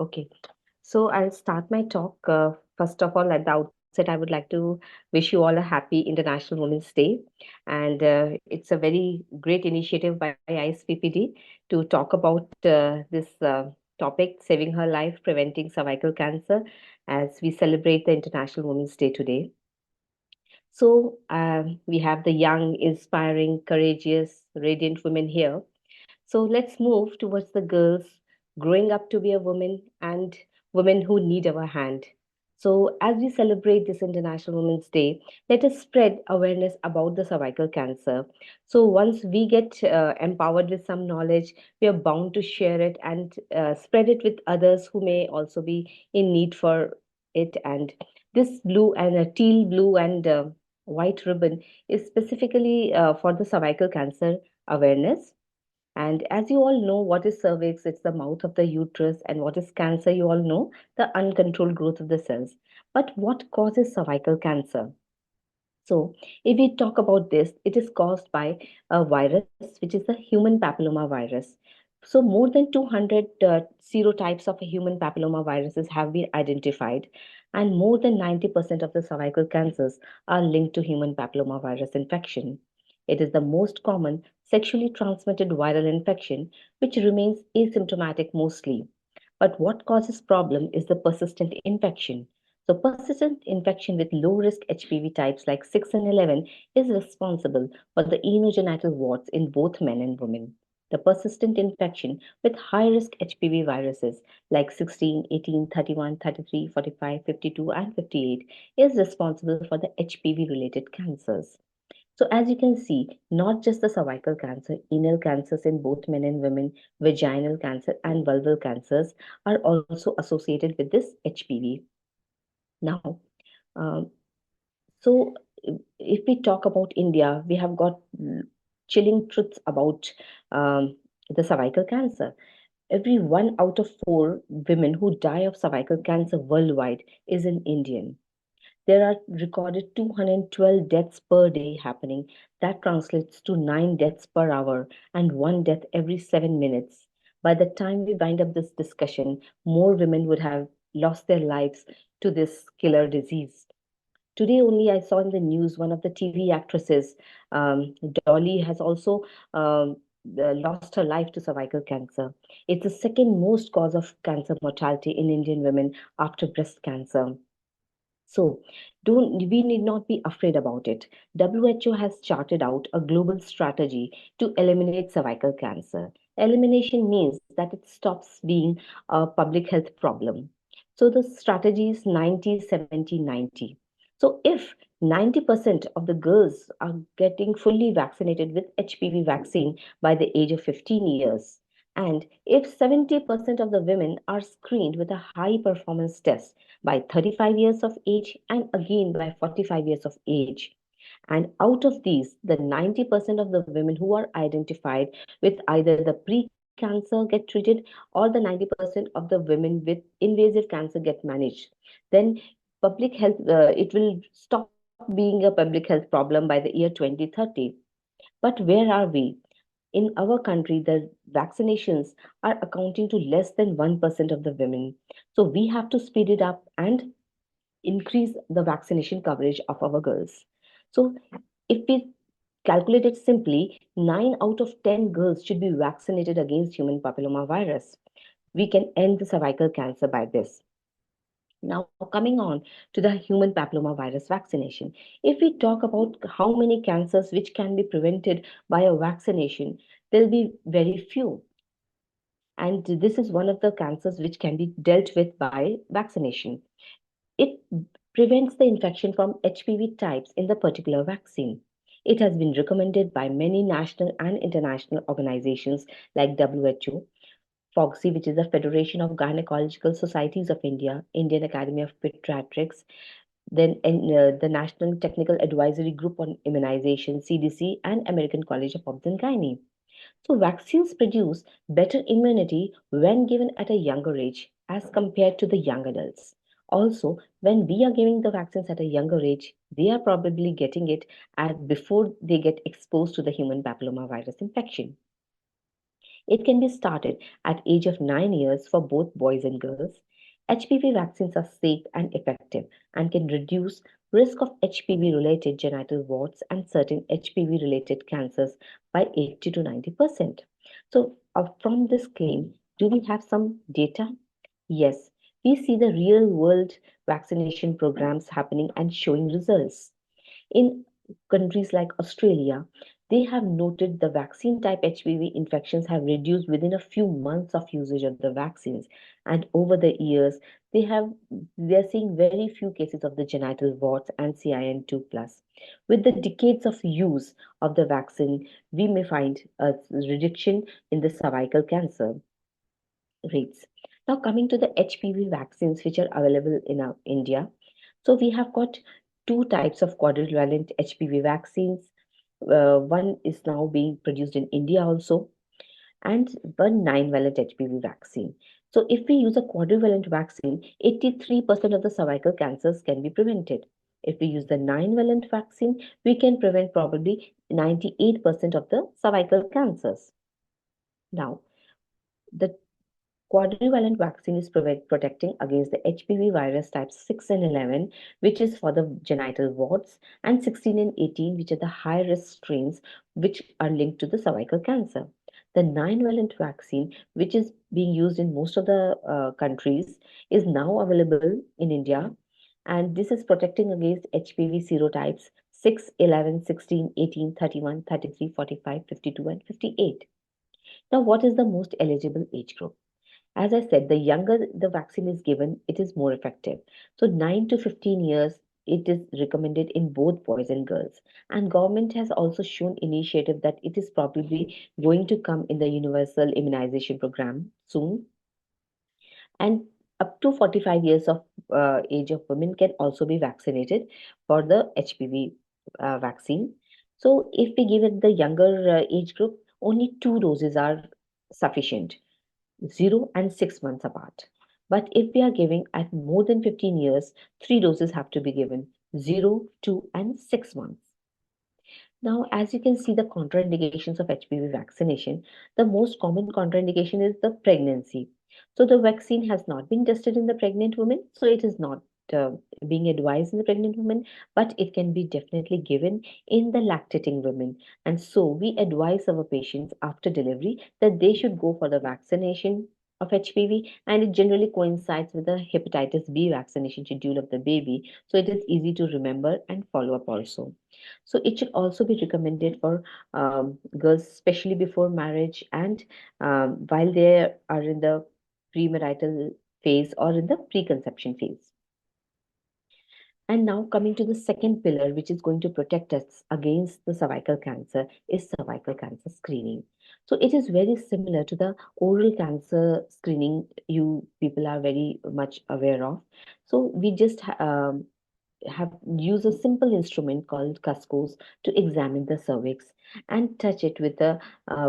Okay. So I'll start my talk. First of all, at the outset, I would like to wish you all a happy International Women's Day. And it's a very great initiative by ISPPD to talk about this topic, saving her life, preventing cervical cancer, as we celebrate the International Women's Day today. So we have the young, inspiring, courageous, radiant women here. So let's move towards the girls growing up to be a woman and women who need our hand. So, as we celebrate this International Women's Day, let us spread awareness about the cervical cancer. So, once we get empowered with some knowledge, we are bound to share it and spread it with others who may also be in need for it. And this blue and teal blue and white ribbon is specifically for the cervical cancer awareness. And as you all know, what is cervix? It's the mouth of the uterus. And what is cancer? You all know the uncontrolled growth of the cells. But what causes cervical cancer? So, if we talk about this, it is caused by a virus, which is the human papilloma virus. So, more than 200 serotypes of human papilloma viruses have been identified, and more than 90% of the cervical cancers are linked to human papilloma virus infection. It is the most common sexually transmitted viral infection, which remains asymptomatic mostly. But what causes problem is the persistent infection. So persistent infection with low risk HPV types like 6 and 11 is responsible for the enogenital warts in both men and women. The persistent infection with high risk HPV viruses like 16, 18, 31, 33, 45, 52, and 58 is responsible for the HPV related cancers. So, as you can see, not just the cervical cancer, anal cancers in both men and women, vaginal cancer, and vulval cancers are also associated with this HPV. Now, um, so if we talk about India, we have got chilling truths about the cervical cancer. Every 1 out of 4 women who die of cervical cancer worldwide is an Indian. There are recorded 212 deaths per day happening. That translates to 9 deaths per hour and 1 death every 7 minutes. By the time we wind up this discussion, more women would have lost their lives to this killer disease. Today only I saw in the news one of the TV actresses, Dolly, has also lost her life to cervical cancer. It's the second most cause of cancer mortality in Indian women after breast cancer. So, don't we need not be afraid about it. WHO has charted out a global strategy to eliminate cervical cancer. Elimination means that it stops being a public health problem. So the strategy is 90 70 90. So if 90% of the girls are getting fully vaccinated with HPV vaccine by the age of 15 years, and if 70% of the women are screened with a high performance test by 35 years of age and again by 45 years of age. And out of these, the 90% of the women who are identified with either the pre-cancer get treated or the 90% of the women with invasive cancer get managed. Then public health, it will stop being a public health problem by the year 2030. But where are we? In our country, the vaccinations are accounting to less than 1% of the women. So we have to speed it up and increase the vaccination coverage of our girls. So if we calculate it simply, 9 out of 10 girls should be vaccinated against human papilloma virus. We can end the cervical cancer by this. Now, coming on to the human papilloma virus vaccination. If we talk about how many cancers which can be prevented by a vaccination, there'll be very few. And this is one of the cancers which can be dealt with by vaccination. It prevents the infection from HPV types in the particular vaccine. It has been recommended by many national and international organizations like WHO, FOGSI, which is the Federation of Gynecological Societies of India, Indian Academy of Pediatrics, then the National Technical Advisory Group on Immunization, CDC, and American College of Obs and Gynae. So, vaccines produce better immunity when given at a younger age as compared to the young adults. Also, when we are giving the vaccines at a younger age, they are probably getting it at before they get exposed to the human papilloma virus infection. It can be started at age of 9 years for both boys and girls. HPV vaccines are safe and effective and can reduce risk of HPV related genital warts and certain HPV related cancers by 80 to 90%. So, from this claim, do we have some data? Yes, we see the real world vaccination programs happening and showing results. In countries like Australia, they have noted the vaccine type HPV infections have reduced within a few months of usage of the vaccines. And over the years, they are seeing very few cases of the genital warts and CIN2 plus. With the decades of use of the vaccine, we may find a reduction in the cervical cancer rates. Now, coming to the HPV vaccines which are available in India. So, we have got two types of quadrivalent HPV vaccines. One is now being produced in India also, and one nine-valent HPV vaccine. So, if we use a quadrivalent vaccine, 83% of the cervical cancers can be prevented. If we use the nine-valent vaccine, we can prevent probably 98% of the cervical cancers. Now, the quadrivalent vaccine is protecting against the HPV virus types 6 and 11, which is for the genital warts, and 16 and 18, which are the high risk strains which are linked to the cervical cancer. The 9-valent vaccine, which is being used in most of the countries, is now available in India, and this is protecting against HPV serotypes 6, 11, 16, 18, 31, 33, 45, 52, and 58. Now, what is the most eligible age group? As I said, the younger the vaccine is given, it is more effective. So 9 to 15 years, it is recommended in both boys and girls. And government has also shown initiative that it is probably going to come in the universal immunization program soon. And up to 45 years of age of women can also be vaccinated for the HPV vaccine. So if we give it the younger age group, only two doses are sufficient, 0 and 6 months apart. But if we are giving at more than 15 years, three doses have to be given, 0, 2, and 6 months. Now, as you can see, the contraindications of HPV vaccination, the most common contraindication is the pregnancy. So, the vaccine has not been tested in the pregnant woman, so it is not uh, being advised in the pregnant woman, but it can be definitely given in the lactating women. And so, we advise our patients after delivery that they should go for the vaccination of HPV, and it generally coincides with the hepatitis B vaccination schedule of the baby, so it is easy to remember and follow up also. So it should also be recommended for girls, especially before marriage and while they are in the premarital phase or in the preconception phase. And now coming to the second pillar, which is going to protect us against the cervical cancer, is cervical cancer screening. So it is very similar to the oral cancer screening you people are very much aware of. So we just have use a simple instrument called cascos to examine the cervix and touch it with a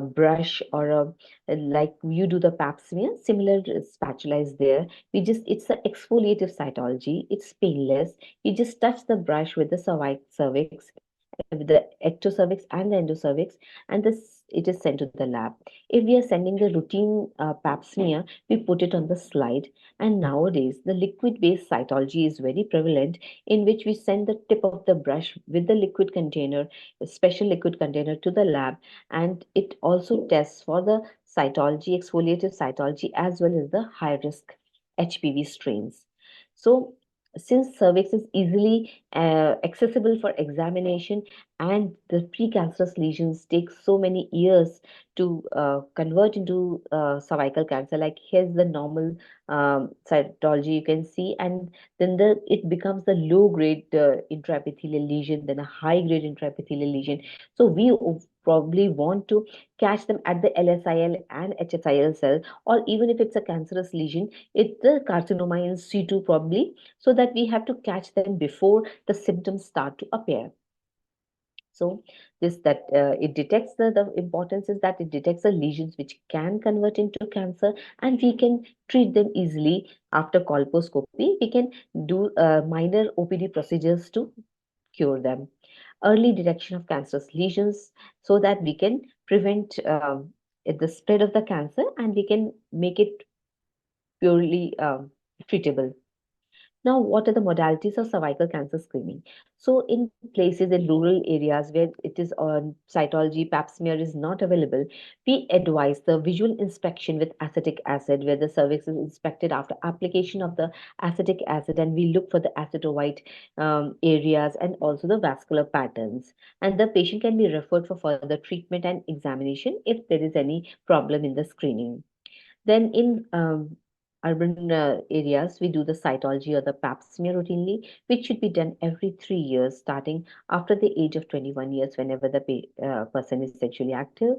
brush or a like you do the pap smear. Similar spatula is there. We just it's an exfoliative cytology. It's painless. You just touch the brush with the cervix, with the ectocervix and the endocervix, and this it is sent to the lab. If we are sending the routine pap smear, we put it on the slide. And nowadays, the liquid-based cytology is very prevalent, in which we send the tip of the brush with the liquid container, a special liquid container, to the lab, and it also tests for the cytology, exfoliative cytology, as well as the high-risk HPV strains. So since cervix is easily accessible for examination and the precancerous lesions take so many years to convert into cervical cancer, like here's the normal cytology you can see, and then it becomes the low grade intraepithelial lesion, then a high grade intraepithelial lesion. So we probably want to catch them at the LSIL and HSIL cell, or even if it's a cancerous lesion, it's the carcinoma in situ probably, so that we have to catch them before the symptoms start to appear. So this that it detects the importance is that it detects the lesions which can convert into cancer, and we can treat them easily after colposcopy. We can do minor OPD procedures to cure them. Early detection of cancerous lesions so that we can prevent the spread of the cancer, and we can make it purely treatable. Now, what are the modalities of cervical cancer screening? So, in places in rural areas where it is on cytology, pap smear is not available, we advise the visual inspection with acetic acid, where the cervix is inspected after application of the acetic acid, and we look for the acetowhite areas and also the vascular patterns. And the patient can be referred for further treatment and examination if there is any problem in the screening. Then in urban areas, we do the cytology or the pap smear routinely, which should be done every 3 years, starting after the age of 21 years, whenever the person is sexually active.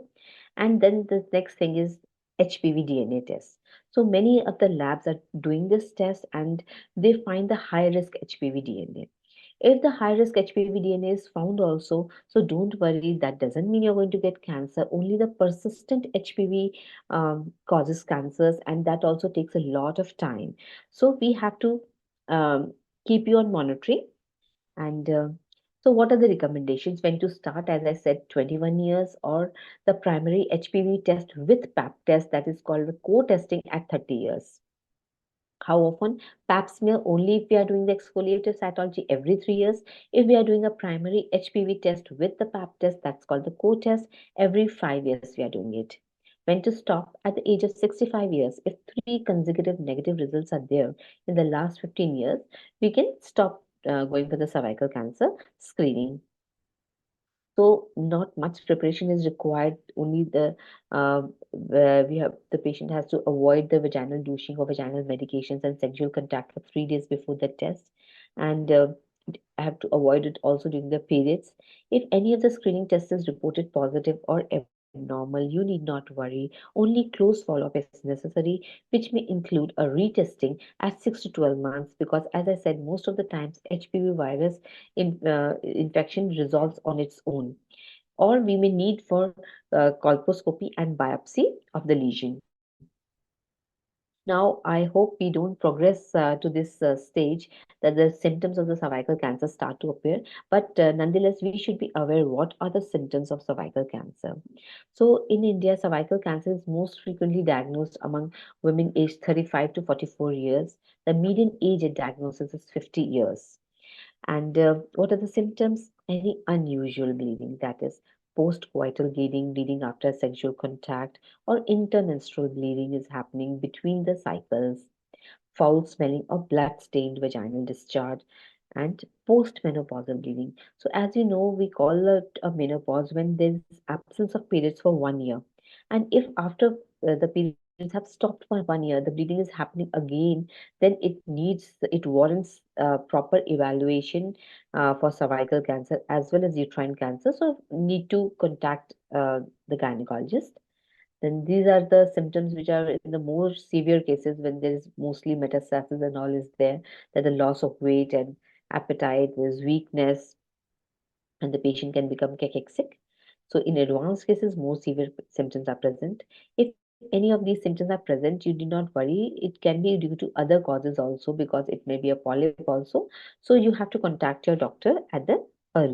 And then the next thing is HPV DNA test. So many of the labs are doing this test and they find the high risk HPV DNA. If the high risk HPV DNA is found also, so don't worry, that doesn't mean you're going to get cancer. Only the persistent HPV causes cancers, and that also takes a lot of time. So we have to um, keep you on monitoring. And so, what are the recommendations when to start? As I said, 21 years or the primary HPV test with PAP test, that is called the co testing at 30 years. How often? Pap smear only if we are doing the exfoliative cytology every 3 years. If we are doing a primary HPV test with the pap test, that's called the co-test, every 5 years we are doing it. When to stop? At the age of 65 years. If three consecutive negative results are there in the last 15 years, we can stop going for the cervical cancer screening. So not much preparation is required. Only where we have the patient has to avoid the vaginal douching or vaginal medications and sexual contact for 3 days before the test, and have to avoid it also during the periods. If any of the screening tests is reported positive or abnormal, you need not worry. Only close follow-up is necessary, which may include a retesting at 6 to 12 months. Because, as I said, most of the times HPV virus infection resolves on its own, or we may need for colposcopy and biopsy of the lesion. Now, I hope we don't progress to this stage that the symptoms of the cervical cancer start to appear, but nonetheless, we should be aware what are the symptoms of cervical cancer. So, in India, cervical cancer is most frequently diagnosed among women aged 35 to 44 years. The median age at diagnosis is 50 years. And what are the symptoms? Any unusual bleeding, that is, postcoital bleeding, bleeding after sexual contact, or intermenstrual bleeding is happening between the cycles, foul smelling or blood stained vaginal discharge, and postmenopausal bleeding. So, as you know, we call it a menopause when there is absence of periods for 1 year. And if after the periods have stopped for 1 year, the bleeding is happening again, then it warrants proper evaluation for cervical cancer as well as uterine cancer. So, need to contact the gynecologist. Then these are the symptoms which are in the more severe cases when there is mostly metastasis and all is there, that the loss of weight and appetite, there's weakness, and the patient can become cachexic. So in advanced cases, more severe symptoms are present. If any of these symptoms are present, you do not worry. It can be due to other causes also, because it may be a polyp also. So you have to contact your doctor at the earliest.